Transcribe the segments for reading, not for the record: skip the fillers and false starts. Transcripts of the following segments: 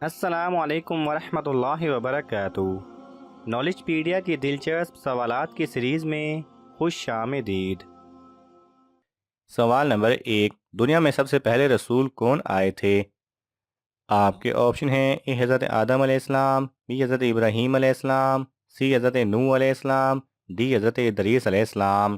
السلام علیکم ورحمۃ اللہ وبرکاتہ۔ نالج پیڈیا کی دلچسپ سوالات کی سیریز میں خوش آمدید۔ سوال نمبر 1، دنیا میں سب سے پہلے رسول کون آئے تھے؟ آپ کے آپشن ہیں اے حضرت آدم علیہ السلام، بی حضرت ابراہیم علیہ السلام، سی حضرت نوح علیہ السلام، ڈی حضرت ادریس علیہ السلام۔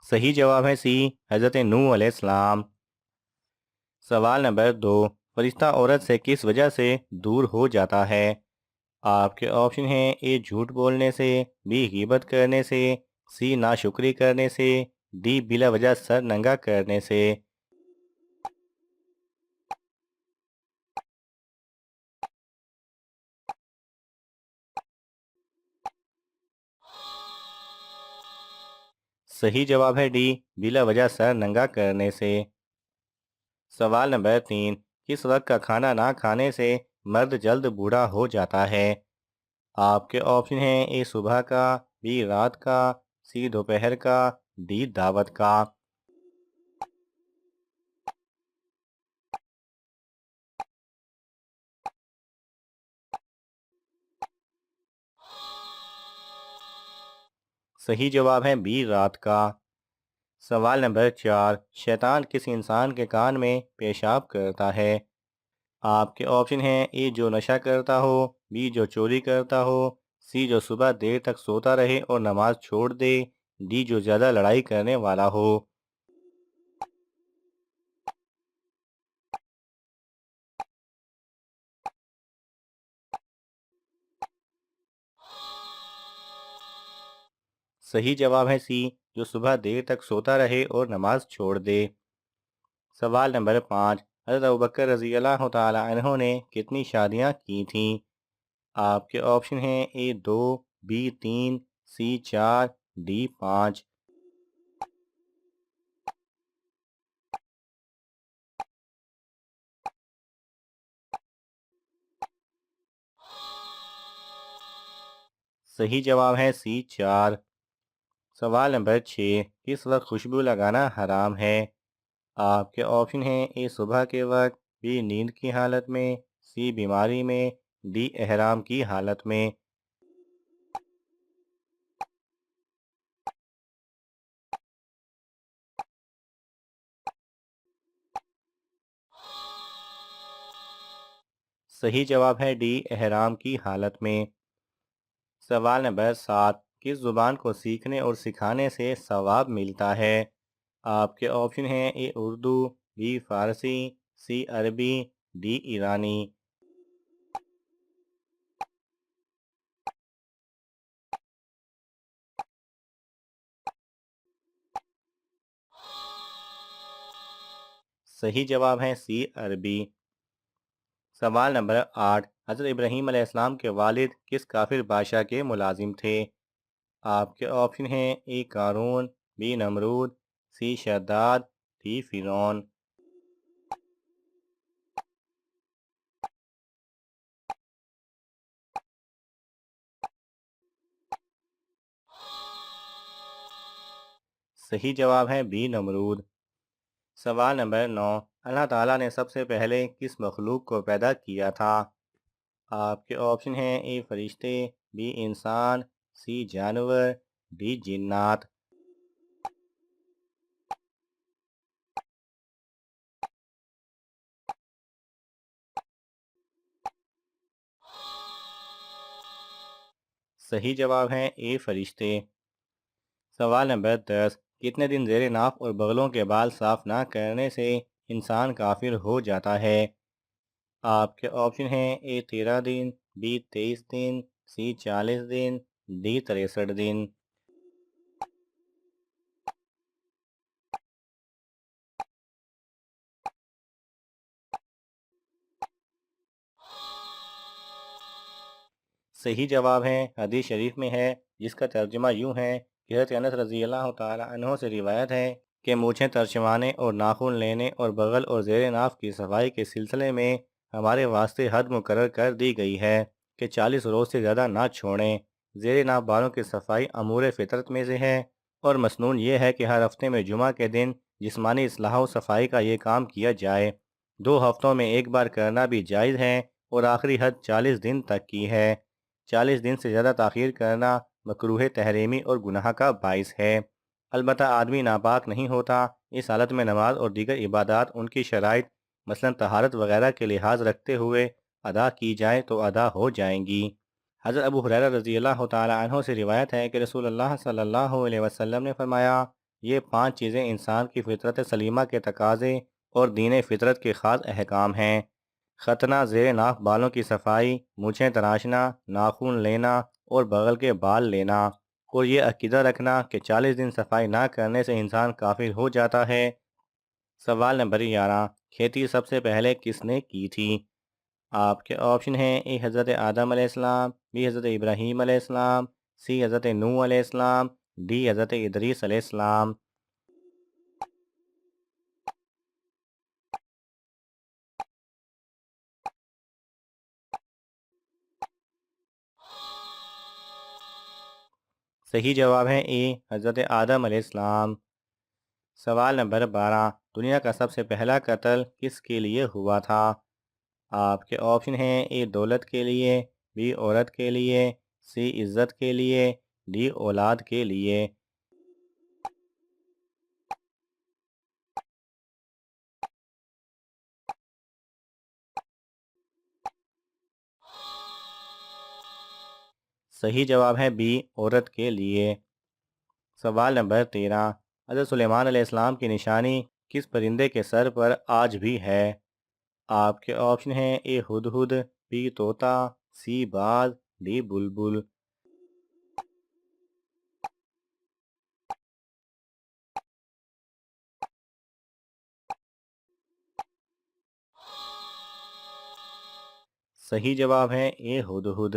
صحیح جواب ہے سی، حضرت نوح علیہ السلام۔ سوال نمبر 2، فرشتہ عورت سے کس وجہ سے دور ہو جاتا ہے؟ آپ کے آپشن ہیں اے جھوٹ بولنے سے، بی غیبت کرنے سے، سی ناشکری کرنے سے، ڈی بلا وجہ سر ننگا کرنے سے۔ صحیح جواب ہے ڈی، بلا وجہ سر ننگا کرنے سے۔ سوال نمبر 3، کس وقت کا کھانا نہ کھانے سے مرد جلد بوڑھا ہو جاتا ہے؟ آپ کے آپشن ہیں اے صبح کا، بی رات کا، سی دوپہر کا، ڈی دعوت کا۔ صحیح جواب ہے بی رات کا۔ سوال نمبر 4، شیطان کس انسان کے کان میں پیشاب کرتا ہے؟ آپ کے آپشن ہیں اے جو نشہ کرتا ہو، بی جو چوری کرتا ہو، سی جو صبح دیر تک سوتا رہے اور نماز چھوڑ دے، ڈی جو زیادہ لڑائی کرنے والا ہو۔ صحیح جواب ہے سی، جو صبح دیر تک سوتا رہے اور نماز چھوڑ دے۔ سوال نمبر 5، حضرت ابوبکر رضی اللہ تعالی عنہ نے کتنی شادیاں کی تھیں؟ آپ کے آپشن ہیں اے 2، بی 3، سی 4، ڈی 5۔ صحیح جواب ہے سی 4۔ سوال نمبر 6، کس وقت خوشبو لگانا حرام ہے؟ آپ کے آپشن ہیں اے صبح کے وقت، بی نیند کی حالت میں، سی بیماری میں، ڈی احرام کی حالت میں۔ صحیح جواب ہے ڈی احرام کی حالت میں۔ سوال نمبر 7، کس زبان کو سیکھنے اور سکھانے سے ثواب ملتا ہے؟ آپ کے آپشن ہیں اے اردو، بی فارسی، سی عربی، ڈی ایرانی۔ صحیح جواب ہے سی عربی۔ سوال نمبر 8، حضرت ابراہیم علیہ السلام کے والد کس کافر بادشاہ کے ملازم تھے؟ آپ کے آپشن ہیں اے قارون، be Nimrod, C Shaddad, D فرعون۔ صحیح جواب ہے بی نمرود۔ سوال نمبر 9، اللہ تعالیٰ نے سب سے پہلے کس مخلوق کو پیدا کیا تھا؟ آپ کے آپشن ہیں اے فرشتے، بی انسان، سی جانور، ڈی جنات۔ صحیح جواب ہے اے فرشتے۔ سوال نمبر 10، کتنے دن زیر ناف اور بغلوں کے بال صاف نہ کرنے سے انسان کافر ہو جاتا ہے؟ آپ کے آپشن ہیں اے 13 دن، be 23 then, C 40 then, D 63 دن۔ صحیح جواب ہے حدیث شریف میں ہے، جس کا ترجمہ یوں ہے کہ حضرت انس رضی اللہ تعالی عنہ سے روایت ہے کہ مونچھیں ترشمانے اور ناخن لینے اور بغل اور زیر ناف کی صفائی کے سلسلے میں ہمارے واسطے حد مقرر کر دی گئی ہے کہ 40 روز سے زیادہ نہ چھوڑیں۔ زیر ناف بالوں کی صفائی امور فطرت میں سے ہے، اور مسنون یہ ہے کہ ہر ہفتے میں جمعہ کے دن جسمانی اصلاح و صفائی کا یہ کام کیا جائے۔ 2 ہفتوں میں ایک بار کرنا بھی جائز ہے، اور آخری حد 40 دن تک کی ہے۔ 40 دن سے زیادہ تاخیر کرنا مکروہ تحریمی اور گناہ کا باعث ہے۔ البتہ آدمی ناپاک نہیں ہوتا، اس حالت میں نماز اور دیگر عبادات ان کی شرائط مثلا طہارت وغیرہ کے لحاظ رکھتے ہوئے ادا کی جائیں تو ادا ہو جائیں گی۔ حضرت ابو ہریرہ رضی اللہ تعالی عنہ سے روایت ہے کہ رسول اللہ صلی اللہ علیہ وسلم نے فرمایا، یہ 5 چیزیں انسان کی فطرت سلیمہ کے تقاضے اور دین فطرت کے خاص احکام ہیں: ختنہ، زیر ناف بالوں کی صفائی، مونچھیں تراشنا، ناخن لینا اور بغل کے بال لینا، اور یہ عقیدہ رکھنا کہ 40 دن صفائی نہ کرنے سے انسان کافر ہو جاتا ہے۔ سوال نمبر 11، کھیتی سب سے پہلے کس نے کی تھی؟ آپ کے آپشن ہیں: اے حضرت آدم علیہ السلام، بی حضرت ابراہیم علیہ السلام، سی حضرت نوح علیہ السلام، ڈی حضرت ادریس علیہ السلام۔ صحیح جواب ہے اے حضرت آدم علیہ السلام۔ سوال نمبر 12، دنیا کا سب سے پہلا قتل کس کے لیے ہوا تھا؟ آپ کے آپشن ہیں: اے دولت کے لیے، بی عورت کے لیے، سی عزت کے لیے، ڈی اولاد کے لیے۔ صحیح جواب ہے بی عورت کے لیے۔ سوال نمبر 13، حضرت سلیمان علیہ السلام کی نشانی کس پرندے کے سر پر آج بھی ہے؟ آپ کے آپشن ہیں: اے ہدہد، بی طوطا، سی باز، ڈی بلبل۔ صحیح جواب ہے اے ہدہد۔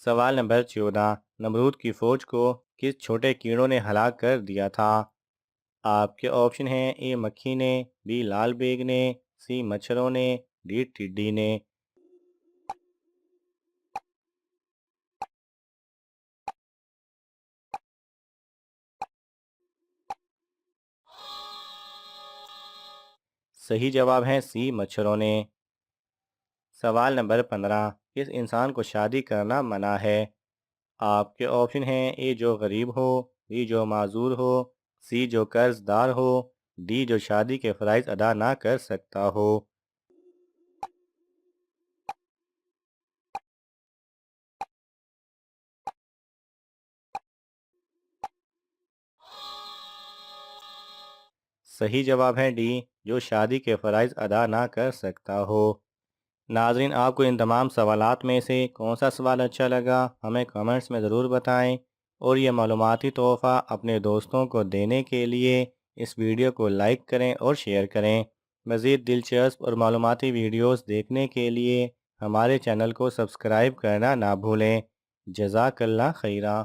سوال نمبر 14، نمرود کی فوج کو کس چھوٹے کیڑوں نے ہلاک کر دیا تھا؟ آپ کے آپشن ہیں: اے مکھی نے، بی لال بیگ نے، سی مچھروں نے، ڈی ٹڈی نے۔ صحیح جواب ہے سی مچھروں نے۔ سوال نمبر 15، کس انسان کو شادی کرنا منع ہے؟ آپ کے آپشن ہیں: اے جو غریب ہو، بی جو معذور ہو، سی جو قرض دار ہو، ڈی جو شادی کے فرائض ادا نہ کر سکتا ہو۔ صحیح جواب ہے ڈی جو شادی کے فرائض ادا نہ کر سکتا ہو۔ ناظرین، آپ کو ان تمام سوالات میں سے کون سا سوال اچھا لگا ہمیں کمنٹس میں ضرور بتائیں، اور یہ معلوماتی تحفہ اپنے دوستوں کو دینے کے لیے اس ویڈیو کو لائک کریں اور شیئر کریں۔ مزید دلچسپ اور معلوماتی ویڈیوز دیکھنے کے لیے ہمارے چینل کو سبسکرائب کرنا نہ بھولیں۔ جزاک اللہ خیرہ۔